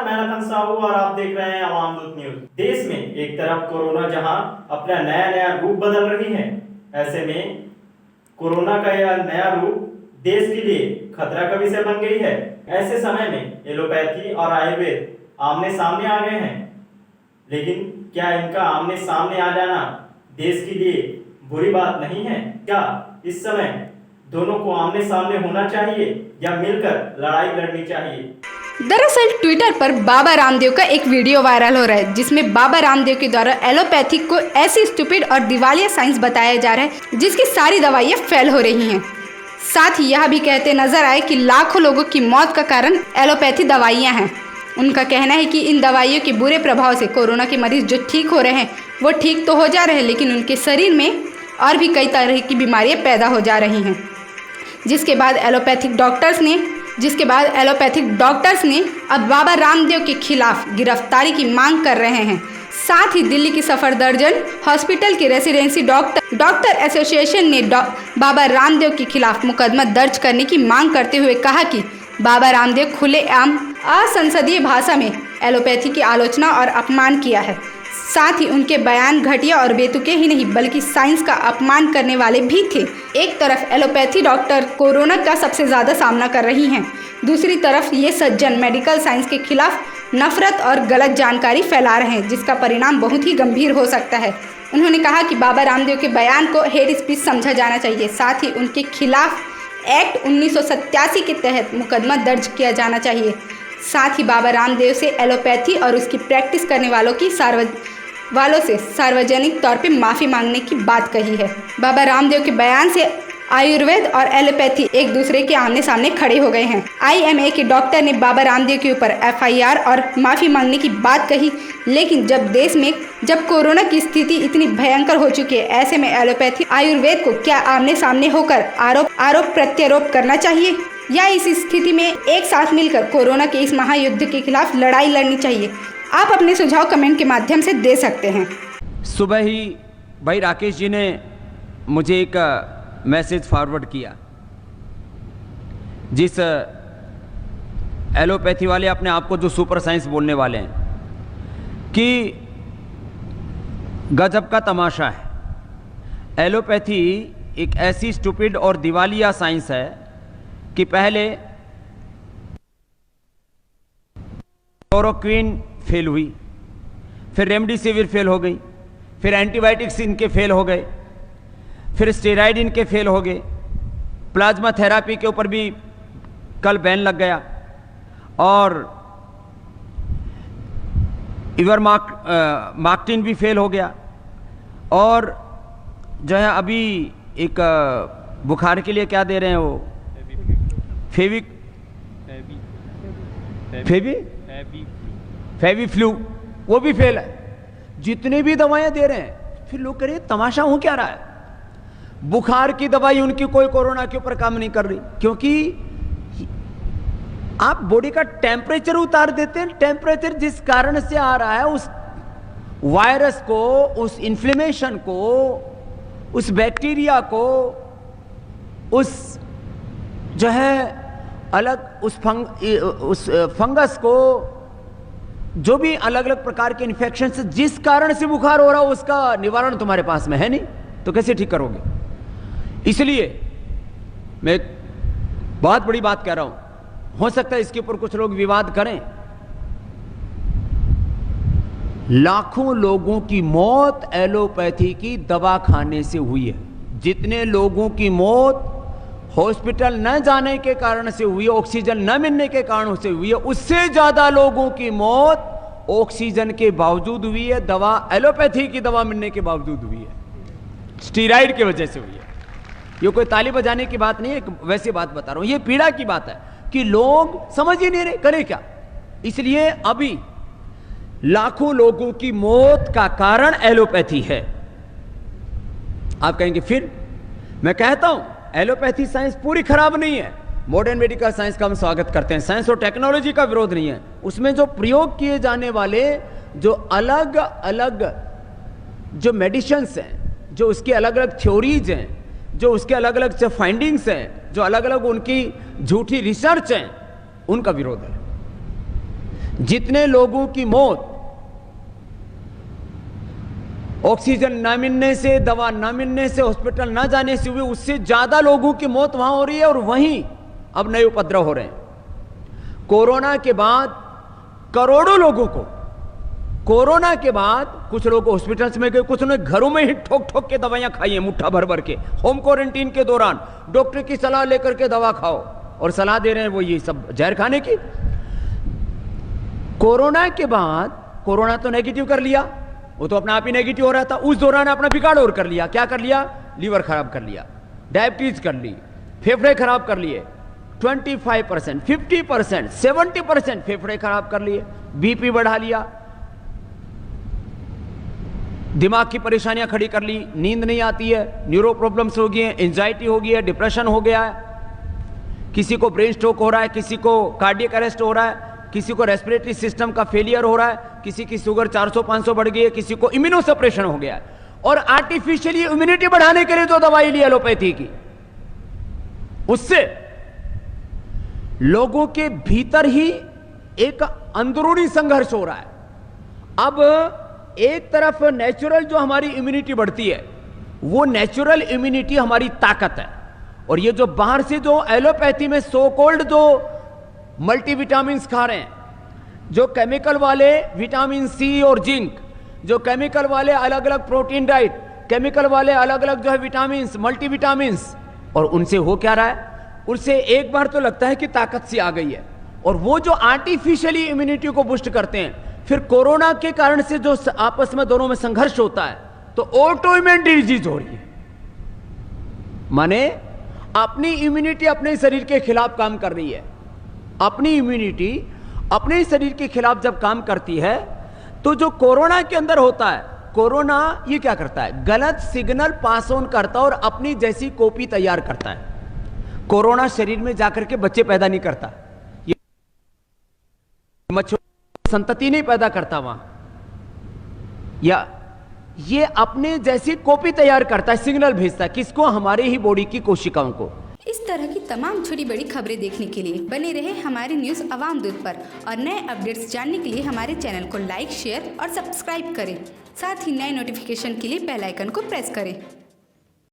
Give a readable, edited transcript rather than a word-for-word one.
मैं लखन साहू और आप देख रहे हैं आवाम दूत न्यूज। देश में एक तरफ कोरोना जहां अपना नया नया रूप बदल रही है, ऐसे में कोरोना का यह नया रूप देश के लिए खतरा का विषय बन गई है। ऐसे समय में एलोपैथी और आयुर्वेद आमने सामने आ गए हैं, लेकिन क्या इनका आमने सामने आ जाना देश के लिए बुरी बात नहीं है? क्या इस समय दोनों को आमने सामने होना चाहिए या मिलकर लड़ाई लड़नी चाहिए? दरअसल ट्विटर पर बाबा रामदेव का एक वीडियो वायरल हो रहा है, जिसमें बाबा रामदेव के द्वारा एलोपैथी को ऐसी स्टूपिड और दिवालिया साइंस बताया जा रहा है जिसकी सारी दवाइयाँ फेल हो रही हैं। साथ ही यह भी कहते नजर आए कि लाखों लोगों की मौत का कारण एलोपैथी दवाइयाँ हैं। उनका कहना है कि इन दवाइयों के बुरे प्रभाव से कोरोना के मरीज जो ठीक हो रहे हैं वो ठीक तो हो जा रहे हैं, लेकिन उनके शरीर में और भी कई तरह की बीमारियाँ पैदा हो जा रही हैं। जिसके बाद एलोपैथिक डॉक्टर्स ने अब बाबा रामदेव के खिलाफ गिरफ्तारी की मांग कर रहे हैं। साथ ही दिल्ली की सफदरजंग हॉस्पिटल के रेसिडेंसी डॉक्टर एसोसिएशन ने बाबा रामदेव के खिलाफ मुकदमा दर्ज करने की मांग करते हुए कहा कि बाबा रामदेव खुलेआम असंसदीय भाषा में एलोपैथी की आलोचना और अपमान किया है। साथ ही उनके बयान घटिया और बेतुके ही नहीं बल्कि साइंस का अपमान करने वाले भी थे। एक तरफ एलोपैथी डॉक्टर कोरोना का सबसे ज़्यादा सामना कर रही हैं, दूसरी तरफ ये सज्जन मेडिकल साइंस के खिलाफ नफरत और गलत जानकारी फैला रहे हैं, जिसका परिणाम बहुत ही गंभीर हो सकता है। उन्होंने कहा कि बाबा रामदेव के बयान को हेट स्पीच समझा जाना चाहिए। साथ ही उनके खिलाफ एक्ट 1987 के तहत मुकदमा दर्ज किया जाना चाहिए। साथ ही बाबा रामदेव से एलोपैथी और उसकी प्रैक्टिस करने वालों से सार्वजनिक तौर पे माफ़ी मांगने की बात कही है। बाबा रामदेव के बयान से आयुर्वेद और एलोपैथी एक दूसरे के आमने सामने खड़े हो गए हैं। IMA के डॉक्टर ने बाबा रामदेव के ऊपर FIR और माफ़ी मांगने की बात कही, लेकिन जब देश में कोरोना की स्थिति इतनी भयंकर हो चुकी है, ऐसे में एलोपैथी आयुर्वेद को क्या आमने सामने होकर आरोप प्रत्यारोप करना चाहिए या इस स्थिति में एक साथ मिलकर कोरोना के इस महायुद्ध के खिलाफ लड़ाई लड़नी चाहिए? आप अपने सुझाव कमेंट के माध्यम से दे सकते हैं। सुबह ही भाई राकेश जी ने मुझे एक मैसेज फॉरवर्ड किया, जिस एलोपैथी वाले अपने आप को जो सुपर साइंस बोलने वाले हैं कि गजब का तमाशा है। एलोपैथी एक ऐसी स्टूपिड और दिवालिया साइंस है कि पहले क्लोरोक्विन फेल हुई, फिर रेमडेसिविर फेल हो गई, फिर एंटीबायोटिक्स इनके फेल हो गए, फिर स्टेरॉइड इनके फेल हो गए, प्लाज्मा थेरापी के ऊपर भी कल बैन लग गया, और इवरमाक्टिन भी फेल हो गया, और जो है अभी एक बुखार के लिए क्या दे रहे हैं वो फेविफ्लू, वो भी फेल है। जितने भी दवाएं दे रहे हैं, फिर लोग कह रहे तमाशा हो क्या रहा है। बुखार की दवाई उनकी कोई कोरोना के ऊपर काम नहीं कर रही, क्योंकि आप बॉडी का टेम्परेचर उतार देते हैं। टेम्परेचर जिस कारण से आ रहा है, उस वायरस को, उस इन्फ्लेमेशन को, उस बैक्टीरिया को, उस जो है अलग उस फंगस को, जो भी अलग अलग प्रकार के इन्फेक्शन से जिस कारण से बुखार हो रहा हो, उसका निवारण तुम्हारे पास में है नहीं, तो कैसे ठीक करोगे? इसलिए मैं बहुत बड़ी बात कह रहा हूं, हो सकता है इसके ऊपर कुछ लोग विवाद करें। लाखों लोगों की मौत एलोपैथी की दवा खाने से हुई है। जितने लोगों की मौत हॉस्पिटल न जाने के कारण से हुई है, ऑक्सीजन न मिलने के कारण से हुई है, उससे ज्यादा लोगों की मौत ऑक्सीजन के बावजूद हुई है, दवा एलोपैथी की दवा मिलने के बावजूद हुई है, स्टीरॉइड की वजह से हुई है। ये कोई ताली बजाने की बात नहीं है, वैसी बात बता रहा हूं। ये पीड़ा की बात है कि लोग समझ ही नहीं रहे करें क्या। इसलिए अभी लाखों लोगों की मौत का कारण एलोपैथी है। आप कहेंगे फिर, मैं कहता हूं एलोपैथी साइंस पूरी खराब नहीं है। मॉडर्न मेडिकल साइंस का हम स्वागत करते हैं, साइंस और टेक्नोलॉजी का विरोध नहीं है। उसमें जो प्रयोग किए जाने वाले जो अलग अलग जो मेडिसिन्स हैं, जो उसकी अलग अलग थ्योरीज हैं, जो उसके अलग अलग जो फाइंडिंग्स हैं, जो अलग अलग उनकी झूठी रिसर्च हैं, उनका विरोध है। जितने लोगों की मौत ऑक्सीजन ना मिलने से, दवा ना मिलने से, हॉस्पिटल ना जाने से हुई, उससे ज्यादा लोगों की मौत वहां हो रही है और वहीं अब नए उपद्रव हो रहे हैं। कोरोना के बाद करोड़ों लोगों को, कोरोना के बाद कुछ लोग हॉस्पिटल्स में गए, कुछ ने घरों में ही ठोक ठोक के दवाइयां खाई हैं, मुट्ठा भर भर के। होम क्वारंटीन के दौरान डॉक्टर की सलाह लेकर के दवा खाओ, और सलाह दे रहे हैं वो ये सब जहर खाने की। कोरोना के बाद कोरोना तो नेगेटिव कर लिया, वो तो अपने आप ही नेगेटिव हो रहा था, उस दौरान अपना बिगाड़ और कर लिया। क्या कर लिया? लीवर खराब कर लिया, डायबिटीज कर ली, फेफड़े खराब कर लिए, 25%, 50%, 70% फेफड़े खराब कर लिए, बीपी बढ़ा लिया, दिमाग की परेशानियां खड़ी कर ली, नींद नहीं आती है, न्यूरो प्रॉब्लम्स हो गई है, एंजाइटी हो गई है, डिप्रेशन हो गया है, किसी को ब्रेन स्ट्रोक हो रहा है, किसी को कार्डियक अरेस्ट हो रहा है, किसी को रेस्पिरेटरी सिस्टम का फेलियर हो रहा है, किसी की शुगर 400-500 बढ़ गई है, किसी को इम्यूनो सप्रेशन हो गया है। और आर्टिफिशियली इम्यूनिटी बढ़ाने के लिए जो दवाई ली एलोपैथी की, उससे लोगों के भीतर ही एक अंदरूनी संघर्ष हो रहा है। अब एक तरफ नेचुरल जो हमारी इम्यूनिटी बढ़ती है, वो नेचुरल इम्यूनिटी हमारी ताकत है, और ये जो बाहर से जो एलोपैथी में सो कॉल्ड जो मल्टीविटामिन्स खा रहे हैं, जो केमिकल वाले विटामिन सी और जिंक, जो केमिकल वाले अलग अलग प्रोटीन डाइट, केमिकल वाले अलग अलग जो है विटामिन्स, मल्टीविटामिन्स, और उनसे हो क्या रहा है? उससे एक बार तो लगता है कि ताकत सी आ गई है, और वो जो आर्टिफिशियली इम्यूनिटी को बूस्ट करते हैं, फिर कोरोना के कारण से जो आपस में दोनों में संघर्ष होता है, तो ऑटोइम्यून डिजीज हो रही है। माने अपनी इम्यूनिटी अपने शरीर के खिलाफ काम कर रही है। अपनी इम्यूनिटी अपने शरीर के खिलाफ जब काम करती है, तो जो कोरोना के अंदर होता है, कोरोना ये क्या करता है? गलत सिग्नल पास ऑन करता है और अपनी जैसी कॉपी तैयार करता है। कोरोना शरीर में जाकर के बच्चे पैदा नहीं करता, ये मच्छर संतति नहीं पैदा करता वहां, या ये अपने जैसी कॉपी तैयार करता है, सिग्नल भेजता है किसको? हमारे ही बॉडी की कोशिकाओं को। इस तरह की तमाम छोटी बड़ी खबरें देखने के लिए बने रहे हमारे न्यूज़ अवाम दूत पर, और नए अपडेट्स जानने के लिए हमारे चैनल को लाइक, शेयर और सब्सक्राइब करें। साथ ही नए नोटिफिकेशन के लिए बेल आइकन को प्रेस करें।